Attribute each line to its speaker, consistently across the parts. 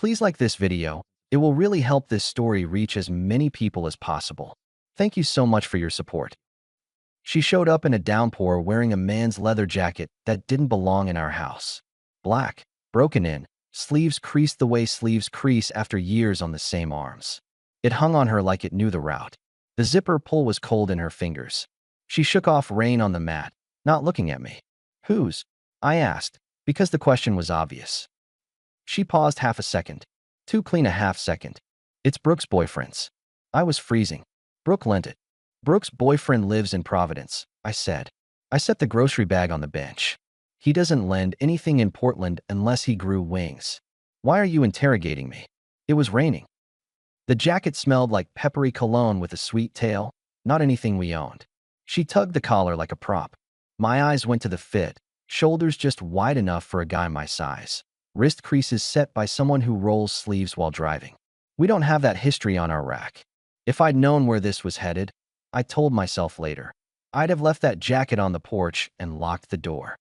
Speaker 1: Please like this video. It will really help this story reach as many people as possible. Thank you so much for your support. She showed up in a downpour wearing a man's leather jacket that didn't belong in our house. Black, broken in, sleeves creased the way sleeves crease after years on the same arms. It hung on her like it knew the route. The zipper pull was cold in her fingers. She shook off rain on the mat, not looking at me. Whose? I asked, because the question was obvious. She paused half a second. Too clean a half second. It's Brooke's boyfriend's. I was freezing. Brooke lent it. Brooke's boyfriend lives in Providence, I said. I set the grocery bag on the bench. He doesn't lend anything in Portland unless he grew wings. Why are you interrogating me? It was raining. The jacket smelled like peppery cologne with a sweet tail, not anything we owned. She tugged the collar like a prop. My eyes went to the fit, shoulders just wide enough for a guy my size. Wrist creases set by someone who rolls sleeves while driving. We don't have that history on our rack. If I'd known where this was headed, I told myself later, I'd have left that jacket on the porch and locked the door.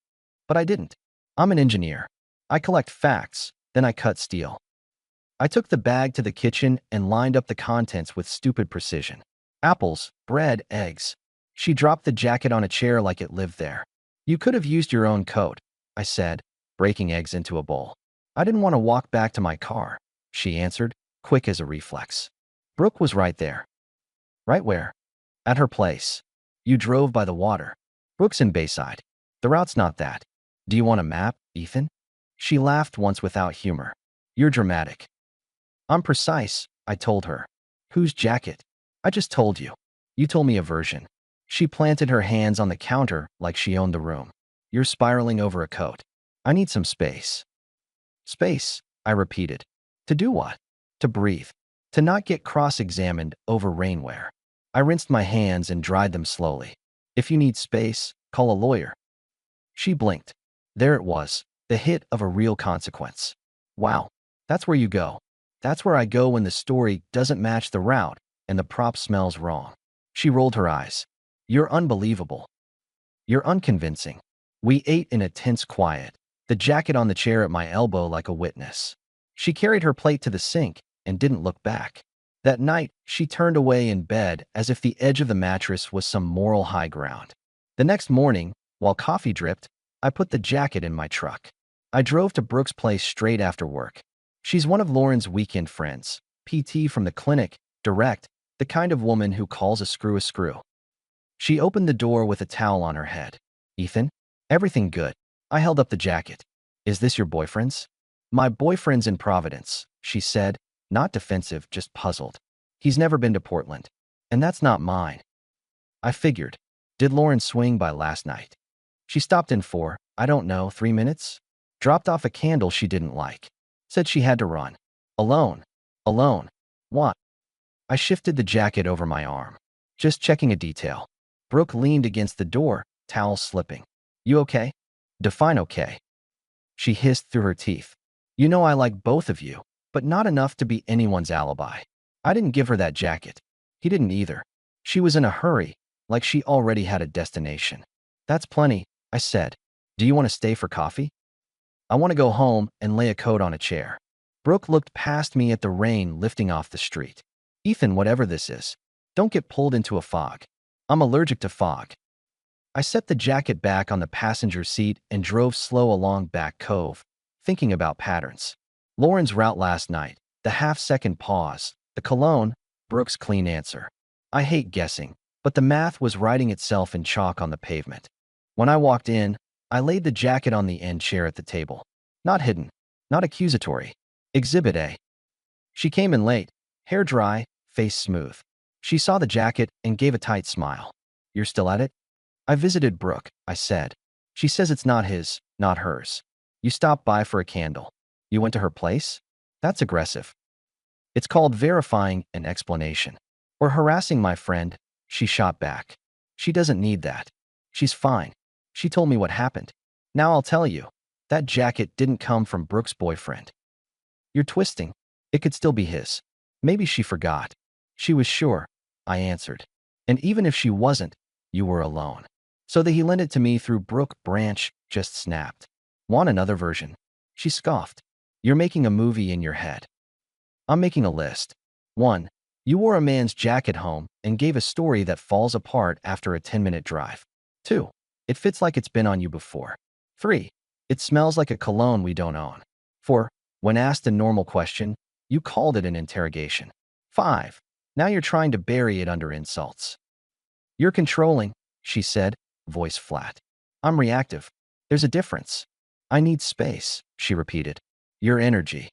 Speaker 1: But I didn't. I'm an engineer. I collect facts, then I cut steel. I took the bag to the kitchen and lined up the contents with stupid precision. Apples, bread, eggs. She dropped the jacket on a chair like it lived there. You could have used your own coat, I said, breaking eggs into a bowl. I didn't want to walk back to my car, she answered, quick as a reflex. Brooke was right there. Right where? At her place. You drove by the water. Brooke's in Bayside. The route's not that. Do you want a map, Ethan? She laughed once without humor. You're dramatic. I'm precise, I told her. Whose jacket? I just told you. You told me a version. She planted her hands on the counter like she owned the room. You're spiraling over a coat. I need some space. Space, I repeated. To do what? To breathe. To not get cross-examined over rainwear. I rinsed my hands and dried them slowly. If you need space, call a lawyer. She blinked. There it was, the hit of a real consequence. Wow, that's where you go. That's where I go when the story doesn't match the route and the prop smells wrong. She rolled her eyes. You're unbelievable. You're unconvincing. We ate in a tense quiet, the jacket on the chair at my elbow like a witness. She carried her plate to the sink and didn't look back. That night, she turned away in bed as if the edge of the mattress was some moral high ground. The next morning, while coffee dripped, I put the jacket in my truck. I drove to Brooke's place straight after work. She's one of Lauren's weekend friends, PT from the clinic, direct, the kind of woman who calls a screw a screw. She opened the door with a towel on her head. Ethan? Everything good. I held up the jacket. Is this your boyfriend's? My boyfriend's in Providence, she said, not defensive, just puzzled. He's never been to Portland. And that's not mine. I figured. Did Lauren swing by last night? She stopped in for, I don't know, 3 minutes? Dropped off a candle she didn't like. Said she had to run. Alone. Alone. What? I shifted the jacket over my arm. Just checking a detail. Brooke leaned against the door, towel slipping. You okay? Define okay. She hissed through her teeth. You know I like both of you, but not enough to be anyone's alibi. I didn't give her that jacket. He didn't either. She was in a hurry, like she already had a destination. That's plenty, I said. Do you want to stay for coffee? I want to go home and lay a coat on a chair. Brooke looked past me at the rain lifting off the street. Ethan, whatever this is, don't get pulled into a fog. I'm allergic to fog. I set the jacket back on the passenger seat and drove slow along Back Cove, thinking about patterns. Lauren's route last night, the half-second pause, the cologne, Brooke's clean answer. I hate guessing, but the math was writing itself in chalk on the pavement. When I walked in, I laid the jacket on the end chair at the table. Not hidden, not accusatory. Exhibit A. She came in late, hair dry, face smooth. She saw the jacket and gave a tight smile. You're still at it? I visited Brooke, I said. She says it's not his, not hers. You stopped by for a candle. You went to her place? That's aggressive. It's called verifying an explanation. Or harassing my friend, she shot back. She doesn't need that. She's fine. She told me what happened. Now I'll tell you. That jacket didn't come from Brooke's boyfriend. You're twisting. It could still be his. Maybe she forgot. She was sure, I answered. And even if she wasn't, you were alone. So that he lent it to me through Brooke Branch just snapped. Want another version? She scoffed. You're making a movie in your head. I'm making a list. 1. You wore a man's jacket home and gave a story that falls apart after a 10-minute drive. 2. It fits like it's been on you before. 3. It smells like a cologne we don't own. 4. When asked a normal question, you called it an interrogation. 5. Now you're trying to bury it under insults. You're controlling, she said, voice flat. I'm reactive. There's a difference. I need space, she repeated. Your energy.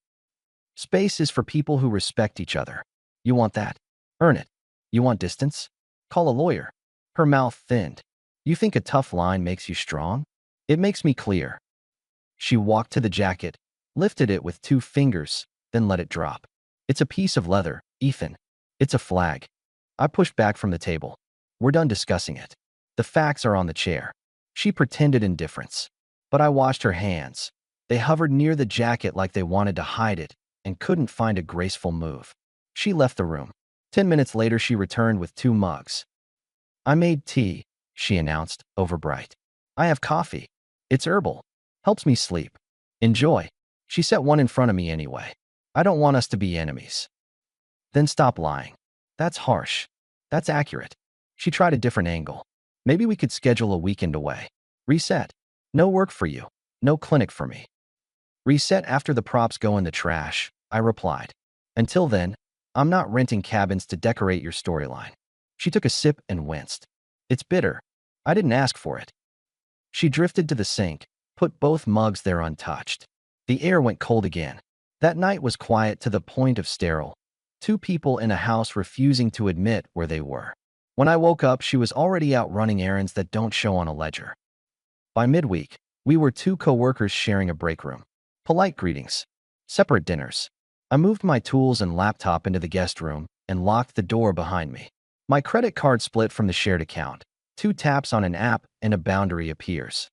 Speaker 1: Space is for people who respect each other. You want that? Earn it. You want distance? Call a lawyer. Her mouth thinned. You think a tough line makes you strong? It makes me clear. She walked to the jacket, lifted it with 2 fingers, then let it drop. It's a piece of leather, Ethan. It's a flag. I pushed back from the table. We're done discussing it. The facts are on the chair. She pretended indifference. But I watched her hands. They hovered near the jacket like they wanted to hide it and couldn't find a graceful move. She left the room. 10 minutes later, she returned with 2 mugs. I made tea, she announced, overbright. I have coffee. It's herbal. Helps me sleep. Enjoy. She set one in front of me anyway. I don't want us to be enemies. Then stop lying. That's harsh. That's accurate. She tried a different angle. Maybe we could schedule a weekend away. Reset. No work for you. No clinic for me. Reset after the props go in the trash, I replied. Until then, I'm not renting cabins to decorate your storyline. She took a sip and winced. It's bitter. I didn't ask for it. She drifted to the sink, put both mugs there untouched. The air went cold again. That night was quiet to the point of sterile. 2 people in a house refusing to admit where they were. When I woke up, she was already out running errands that don't show on a ledger. By midweek, we were 2 co-workers sharing a break room. Polite greetings. Separate dinners. I moved my tools and laptop into the guest room and locked the door behind me. My credit card split from the shared account. 2 taps on an app and a boundary appears.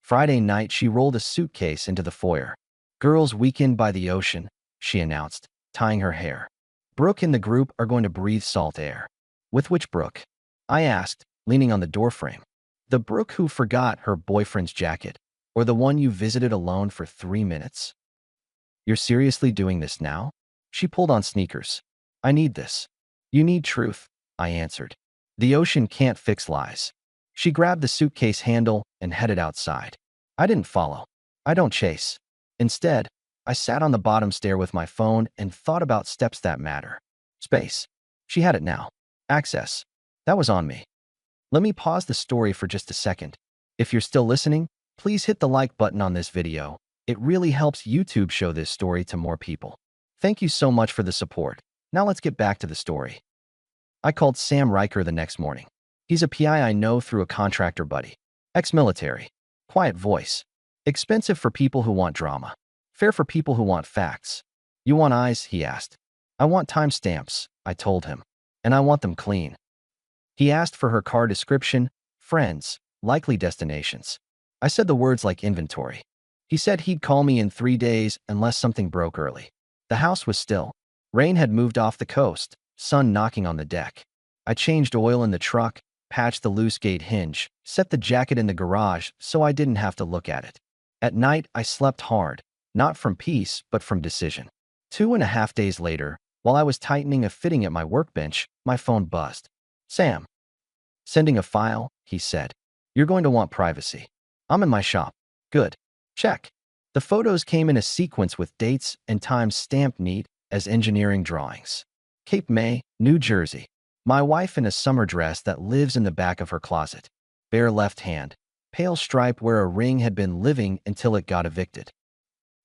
Speaker 1: Friday night, she rolled a suitcase into the foyer. Girls' weekend by the ocean, she announced, tying her hair. Brooke and the group are going to breathe salt air. With which Brooke? I asked, leaning on the doorframe. The Brooke who forgot her boyfriend's jacket, or the one you visited alone for 3 minutes? You're seriously doing this now? She pulled on sneakers. I need this. You need truth, I answered. The ocean can't fix lies. She grabbed the suitcase handle and headed outside. I didn't follow. I don't chase. Instead, I sat on the bottom stair with my phone and thought about steps that matter. Space. She had it now. Access. That was on me. Let me pause the story for just a second. If you're still listening, please hit the like button on this video. It really helps YouTube show this story to more people. Thank you so much for the support. Now let's get back to the story. I called Sam Riker the next morning. He's a PI I know through a contractor buddy. Ex-military. Quiet voice. Expensive for people who want drama. Fair for people who want facts. You want eyes? He asked. I want timestamps, I told him. And I want them clean. He asked for her car description, friends, likely destinations. I said the words like inventory. He said he'd call me in 3 days unless something broke early. The house was still. Rain had moved off the coast, sun knocking on the deck. I changed oil in the truck, patched the loose gate hinge, set the jacket in the garage so I didn't have to look at it. At night, I slept hard, not from peace, but from decision. 2.5 days later, while I was tightening a fitting at my workbench, my phone buzzed. Sam. Sending a file, he said. You're going to want privacy. I'm in my shop. Good. Check. The photos came in a sequence with dates and times stamped neat as engineering drawings. Cape May, New Jersey. My wife in a summer dress that lives in the back of her closet. Bare left hand. Pale stripe where a ring had been living until it got evicted.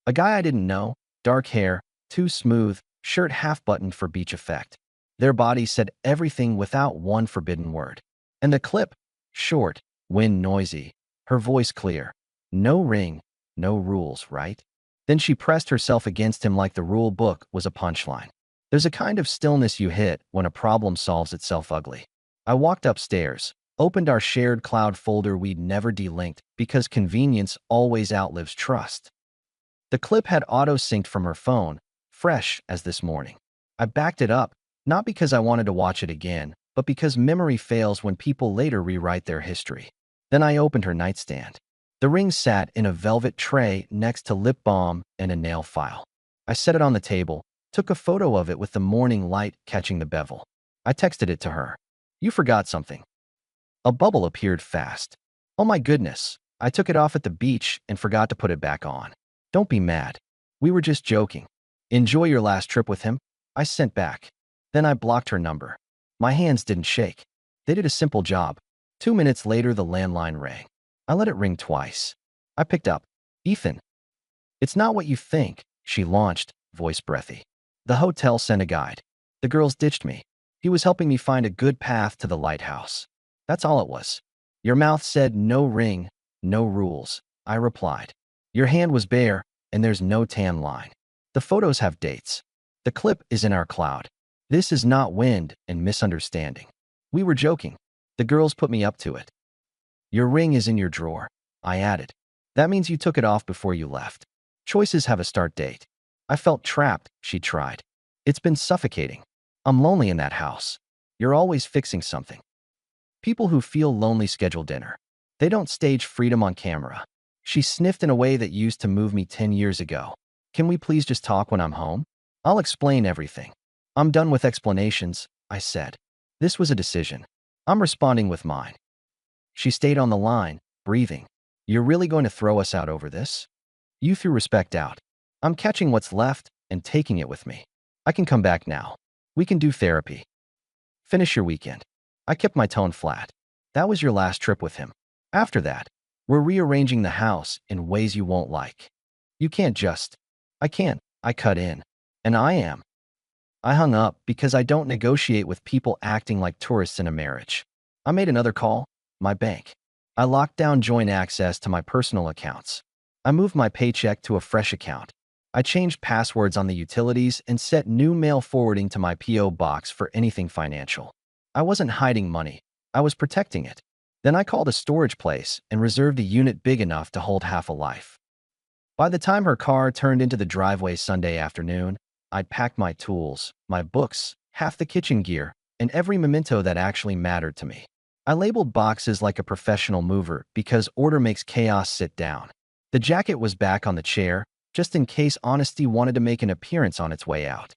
Speaker 1: A guy I didn't know, dark hair, too smooth, shirt half-buttoned for beach effect. Their bodies said everything without one forbidden word. And the clip, short, wind noisy, her voice clear. No ring, no rules, right? Then she pressed herself against him like the rule book was a punchline. There's a kind of stillness you hit when a problem solves itself ugly. I walked upstairs, opened our shared cloud folder we'd never delinked because convenience always outlives trust. The clip had auto-synced from her phone, fresh as this morning. I backed it up, not because I wanted to watch it again, but because memory fails when people later rewrite their history. Then I opened her nightstand. The ring sat in a velvet tray next to lip balm and a nail file. I set it on the table, took a photo of it with the morning light catching the bevel. I texted it to her. You forgot something. A bubble appeared fast. Oh my goodness, I took it off at the beach and forgot to put it back on. Don't be mad. We were just joking. Enjoy your last trip with him? I sent back. Then I blocked her number. My hands didn't shake. They did a simple job. 2 minutes later, the landline rang. I let it ring twice. I picked up. Ethan. It's not what you think, she launched, voice breathy. The hotel sent a guide. The girls ditched me. He was helping me find a good path to the lighthouse. That's all it was. Your mouth said no ring, no rules. I replied. Your hand was bare, and there's no tan line. The photos have dates. The clip is in our cloud. This is not wind and misunderstanding. We were joking. The girls put me up to it. Your ring is in your drawer, I added. That means you took it off before you left. Choices have a start date. I felt trapped, she tried. It's been suffocating. I'm lonely in that house. You're always fixing something. People who feel lonely schedule dinner. They don't stage freedom on camera. She sniffed in a way that used to move me 10 years ago. Can we please just talk when I'm home? I'll explain everything. I'm done with explanations, I said. This was a decision. I'm responding with mine. She stayed on the line, breathing. You're really going to throw us out over this? You threw respect out. I'm catching what's left and taking it with me. I can come back now. We can do therapy. Finish your weekend. I kept my tone flat. That was your last trip with him. After that, we're rearranging the house in ways you won't like. You can't just. I can't. I cut in. And I am. I hung up because I don't negotiate with people acting like tourists in a marriage. I made another call. My bank. I locked down joint access to my personal accounts. I moved my paycheck to a fresh account. I changed passwords on the utilities and set new mail forwarding to my P.O. box for anything financial. I wasn't hiding money. I was protecting it. Then I called a storage place and reserved a unit big enough to hold half a life. By the time her car turned into the driveway Sunday afternoon, I'd packed my tools, my books, half the kitchen gear, and every memento that actually mattered to me. I labeled boxes like a professional mover because order makes chaos sit down. The jacket was back on the chair, just in case honesty wanted to make an appearance on its way out.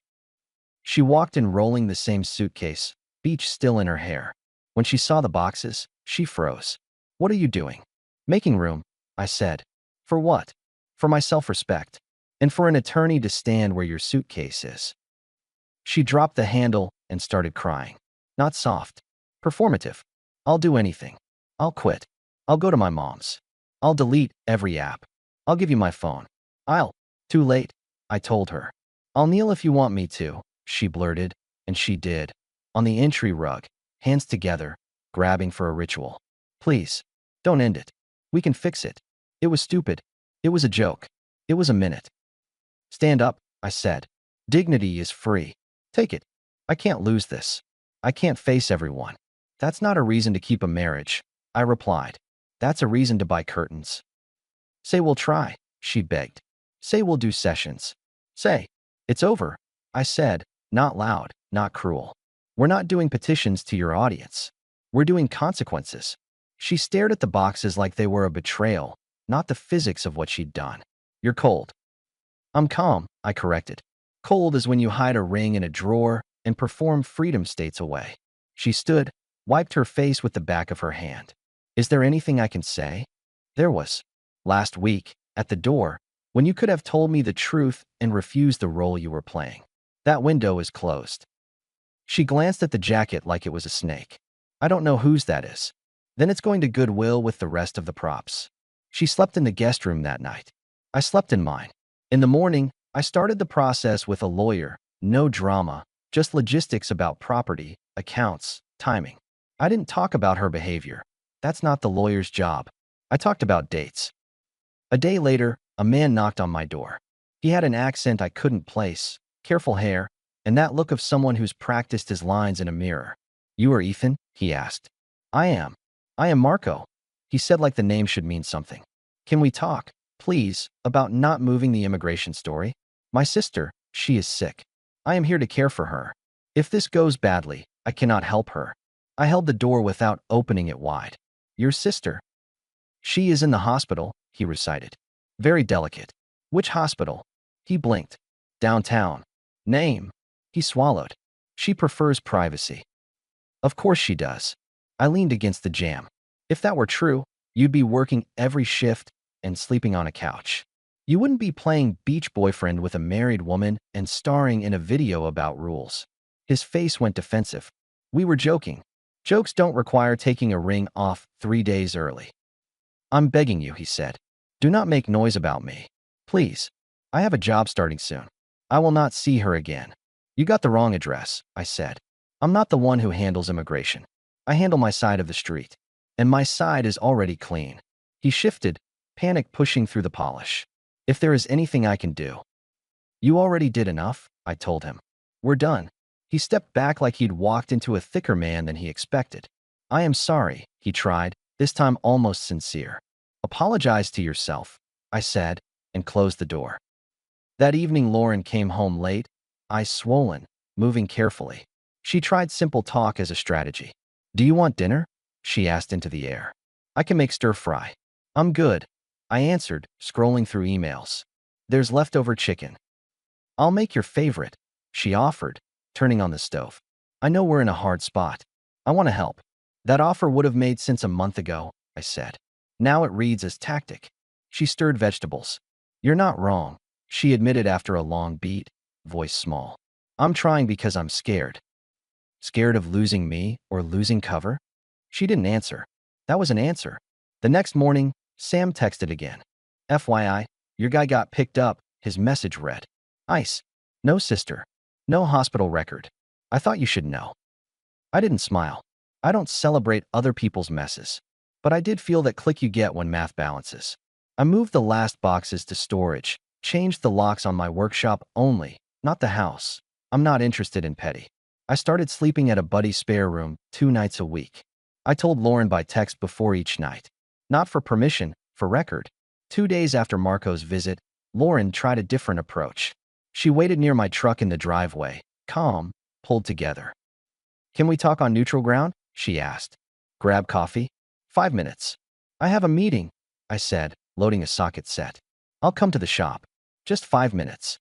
Speaker 1: She walked in rolling the same suitcase, beach still in her hair. When she saw the boxes, she froze. What are you doing? Making room, I said. For what? For my self-respect. And for an eternity to stand where your suitcase is. She dropped the handle and started crying. Not soft. Performative. I'll do anything. I'll quit. I'll go to my mom's. I'll delete every app. I'll give you my phone. Too late, I told her. I'll kneel if you want me to, she blurted, and she did. On the entry rug, hands together, grabbing for a ritual. Please, don't end it. We can fix it. It was stupid. It was a joke. It was a minute. Stand up, I said. Dignity is free. Take it. I can't lose this. I can't face everyone. That's not a reason to keep a marriage, I replied. That's a reason to buy curtains. Say we'll try, she begged. Say we'll do sessions. Say, it's over, I said, not loud, not cruel. We're not doing petitions to your audience. We're doing consequences. She stared at the boxes like they were a betrayal, not the physics of what she'd done. You're cold. I'm calm, I corrected. Cold is when you hide a ring in a drawer and perform freedom states away. She stood, wiped her face with the back of her hand. Is there anything I can say? There was. Last week, at the door, when you could have told me the truth and refused the role you were playing. That window is closed. She glanced at the jacket like it was a snake. I don't know whose that is. Then it's going to Goodwill with the rest of the props. She slept in the guest room that night. I slept in mine. In the morning, I started the process with a lawyer. No drama, just logistics about property, accounts, timing. I didn't talk about her behavior. That's not the lawyer's job. I talked about dates. A day later, a man knocked on my door. He had an accent I couldn't place, careful hair, and that look of someone who's practiced his lines in a mirror. You are Ethan? He asked. I am. I am Marco. He said like the name should mean something. Can we talk, please, about not moving the immigration story? My sister, she is sick. I am here to care for her. If this goes badly, I cannot help her. I held the door without opening it wide. Your sister? She is in the hospital, he recited. Very delicate. Which hospital? He blinked. Downtown. Name. He swallowed. She prefers privacy. Of course she does. I leaned against the jamb. If that were true, you'd be working every shift and sleeping on a couch. You wouldn't be playing beach boyfriend with a married woman and starring in a video about rules. His face went defensive. We were joking. Jokes don't require taking a ring off 3 days early. I'm begging you, he said. Do not make noise about me. Please. I have a job starting soon. I will not see her again. You got the wrong address, I said. I'm not the one who handles immigration. I handle my side of the street. And my side is already clean. He shifted, panic pushing through the polish. If there is anything I can do. You already did enough, I told him. We're done. He stepped back like he'd walked into a thicker man than he expected. I am sorry, he tried, this time almost sincere. Apologize to yourself, I said, and closed the door. That evening Lauren came home late, eyes swollen, moving carefully. She tried simple talk as a strategy. Do you want dinner? She asked into the air. I can make stir fry. I'm good, I answered, scrolling through emails. There's leftover chicken. I'll make your favorite, she offered, turning on the stove. I know we're in a hard spot. I want to help. That offer would have made sense a month ago, I said. Now it reads as tactic. She stirred vegetables. You're not wrong, she admitted after a long beat, voice small. I'm trying because I'm scared. Scared of losing me or losing cover? She didn't answer. That was an answer. The next morning, Sam texted again. FYI, your guy got picked up, his message read. Ice. No sister. No hospital record. I thought you should know. I didn't smile. I don't celebrate other people's messes. But I did feel that click you get when math balances. I moved the last boxes to storage, changed the locks on my workshop only, not the house. I'm not interested in petty. I started sleeping at a buddy's spare room 2 nights a week. I told Lauren by text before each night. Not for permission, for record. 2 days after Marco's visit, Lauren tried a different approach. She waited near my truck in the driveway, calm, pulled together. Can we talk on neutral ground? She asked. Grab coffee? 5 minutes. I have a meeting, I said, loading a socket set. I'll come to the shop. Just 5 minutes.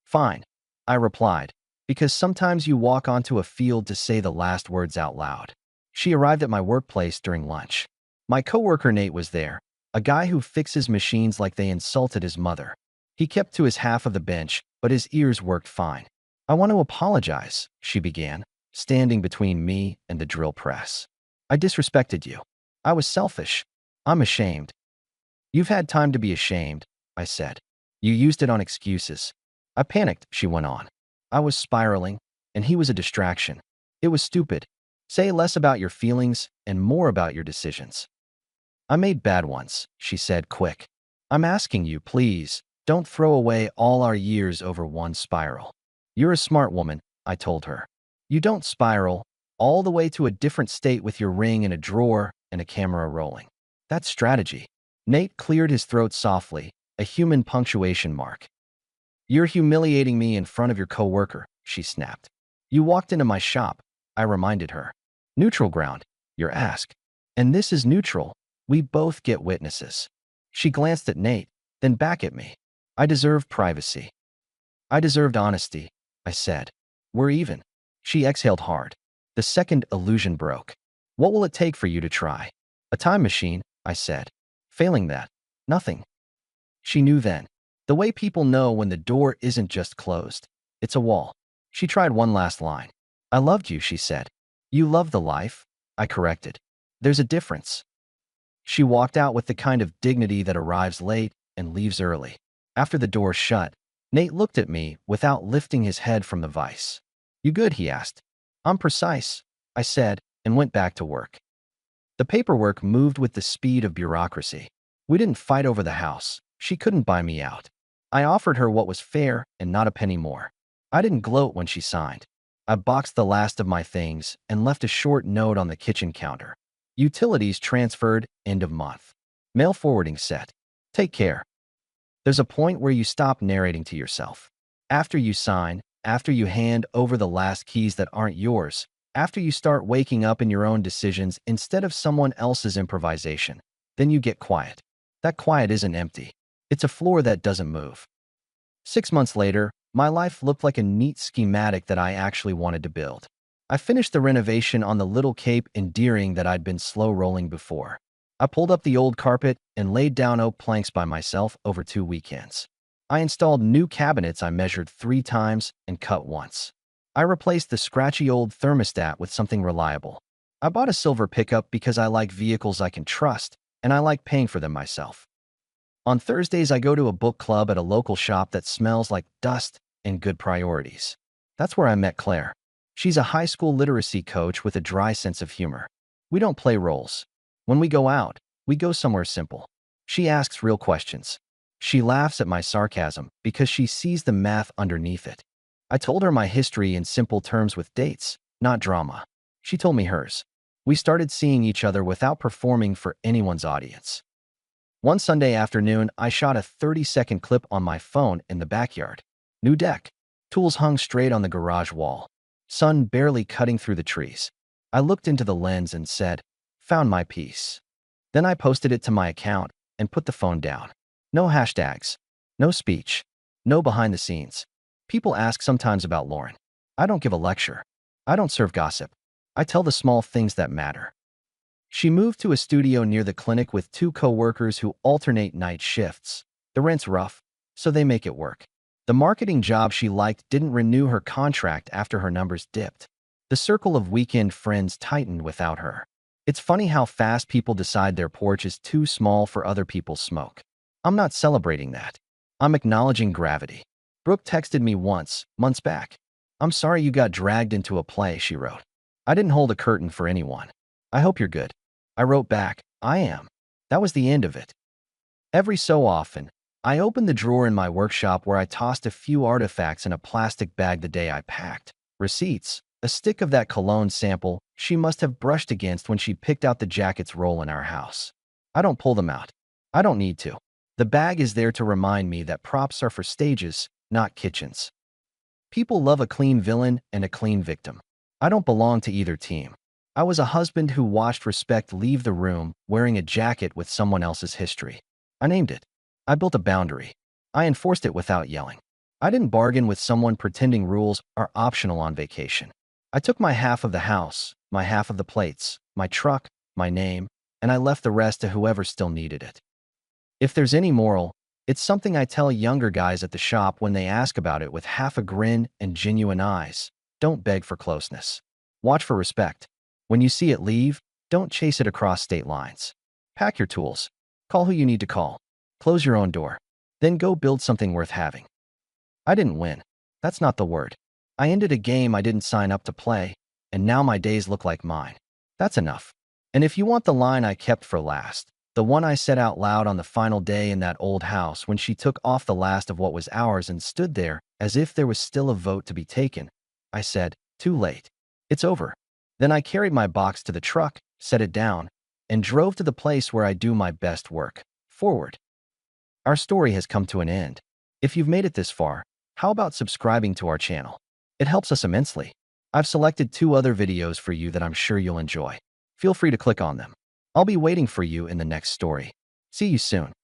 Speaker 1: Fine, I replied, because sometimes you walk onto a field to say the last words out loud. She arrived at my workplace during lunch. My coworker Nate was there, a guy who fixes machines like they insulted his mother. He kept to his half of the bench, but his ears worked fine. I want to apologize, she began, standing between me and the drill press. I disrespected you. I was selfish. I'm ashamed. You've had time to be ashamed, I said. You used it on excuses. I panicked, she went on. I was spiraling, and he was a distraction. It was stupid. Say less about your feelings and more about your decisions. I made bad ones, she said, quick. I'm asking you, please, don't throw away all our years over one spiral. You're a smart woman, I told her. You don't spiral all the way to a different state with your ring in a drawer and a camera rolling. That's strategy. Nate cleared his throat softly, a human punctuation mark. You're humiliating me in front of your coworker, she snapped. You walked into my shop, I reminded her. Neutral ground, your ask. And this is neutral. We both get witnesses. She glanced at Nate, then back at me. I deserve privacy. I deserved honesty, I said. We're even. She exhaled hard. The second illusion broke. What will it take for you to try? A time machine, I said. Failing that, nothing. She knew then. The way people know when the door isn't just closed. It's a wall. She tried one last line. I loved you, she said. You love the life, I corrected. There's a difference. She walked out with the kind of dignity that arrives late and leaves early. After the door shut, Nate looked at me without lifting his head from the vise. You good, he asked. I'm precise, I said, and went back to work. The paperwork moved with the speed of bureaucracy. We didn't fight over the house. She couldn't buy me out. I offered her what was fair and not a penny more. I didn't gloat when she signed. I boxed the last of my things and left a short note on the kitchen counter. Utilities transferred, end of month. Mail forwarding set. Take care. There's a point where you stop narrating to yourself. After you sign, after you hand over the last keys that aren't yours, after you start waking up in your own decisions instead of someone else's improvisation, Then you get quiet. That quiet isn't empty. It's a floor that doesn't move. 6 months later, my life looked like a neat schematic that I actually wanted to build. I finished the renovation on the little cape endearing that I'd been slow rolling before. I pulled up the old carpet and laid down oak planks by myself over 2 weekends. I installed new cabinets I measured 3 times and cut once. I replaced the scratchy old thermostat with something reliable. I bought a silver pickup because I like vehicles I can trust, and I like paying for them myself. On Thursdays, I go to a book club at a local shop that smells like dust and good priorities. That's where I met Claire. She's a high school literacy coach with a dry sense of humor. We don't play roles. When we go out, we go somewhere simple. She asks real questions. She laughs at my sarcasm because she sees the math underneath it. I told her my history in simple terms with dates, not drama. She told me hers. We started seeing each other without performing for anyone's audience. One Sunday afternoon, I shot a 30-second clip on my phone in the backyard. New deck. Tools hung straight on the garage wall. Sun barely cutting through the trees. I looked into the lens and said, "Found my piece." Then I posted it to my account and put the phone down. No hashtags. No speech. No behind the scenes. People ask sometimes about Lauren. I don't give a lecture. I don't serve gossip. I tell the small things that matter. She moved to a studio near the clinic with 2 co-workers who alternate night shifts. The rent's rough, so they make it work. The marketing job she liked didn't renew her contract after her numbers dipped. The circle of weekend friends tightened without her. It's funny how fast people decide their porch is too small for other people's smoke. I'm not celebrating that. I'm acknowledging gravity. Brooke texted me once, months back. "I'm sorry you got dragged into a play," she wrote. "I didn't hold a curtain for anyone. I hope you're good." I wrote back, "I am." That was the end of it. Every so often, I opened the drawer in my workshop where I tossed a few artifacts in a plastic bag the day I packed. Receipts, a stick of that cologne sample she must have brushed against when she picked out the jacket's roll in our house. I don't pull them out. I don't need to. The bag is there to remind me that props are for stages, not kitchens. People love a clean villain and a clean victim. I don't belong to either team. I was a husband who watched respect leave the room wearing a jacket with someone else's history. I named it. I built a boundary. I enforced it without yelling. I didn't bargain with someone pretending rules are optional on vacation. I took my half of the house, my half of the plates, my truck, my name, and I left the rest to whoever still needed it. If there's any moral, it's something I tell younger guys at the shop when they ask about it with half a grin and genuine eyes. Don't beg for closeness. Watch for respect. When you see it leave, don't chase it across state lines. Pack your tools. Call who you need to call. Close your own door. Then go build something worth having. I didn't win. That's not the word. I ended a game I didn't sign up to play, and now my days look like mine. That's enough. And if you want the line I kept for last, the one I said out loud on the final day in that old house when she took off the last of what was ours and stood there as if there was still a vote to be taken, I said, "Too late. It's over." Then I carried my box to the truck, set it down, and drove to the place where I do my best work, forward. Our story has come to an end. If you've made it this far, how about subscribing to our channel? It helps us immensely. I've selected 2 other videos for you that I'm sure you'll enjoy. Feel free to click on them. I'll be waiting for you in the next story. See you soon.